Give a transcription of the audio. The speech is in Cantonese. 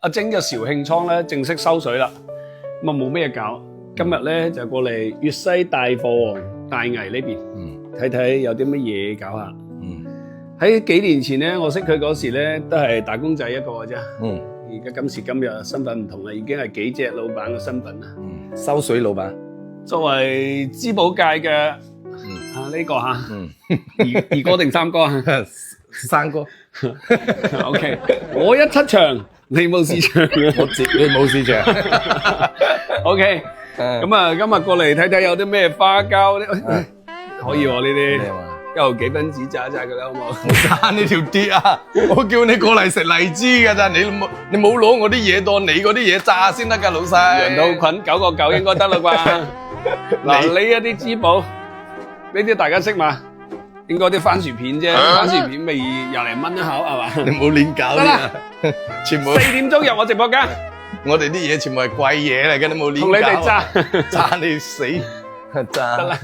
阿晶嘅肇慶倉咧正式收水啦，咁啊冇咩搞。今日咧就過嚟粵西大貨王大危呢邊，睇睇有啲乜嘢搞下。喺幾年前咧，我識佢嗰時咧都係打工仔一個嘅啫。而家今時今日身份唔同啦，已經係幾隻老闆嘅身份啦。收水老闆，作為珠寶界嘅呢個二哥定三哥啊？三哥。OK， 我一出場，你冇市場嘅，你冇市場。OK， 咁啊，今日過嚟睇睇有啲咩花膠咧，可以喎呢啲。一毫幾分紙炸佢啦，好冇？揸呢條碟啊！我叫你過嚟食荔枝噶咋，你冇攞我啲嘢當你嗰啲嘢炸先得噶，老細。羊肚菌9個9應該得啦啩？嗱，呢一啲珠寶，呢啲大家識嘛？應該啲番薯片啫，番薯片咪20蚊一口係嘛？你冇亂搞啦，全部4點鐘入我直播間，我哋啲嘢全部係貴嘢嚟嘅，你冇亂搞。同你哋炸炸你死，炸得啦。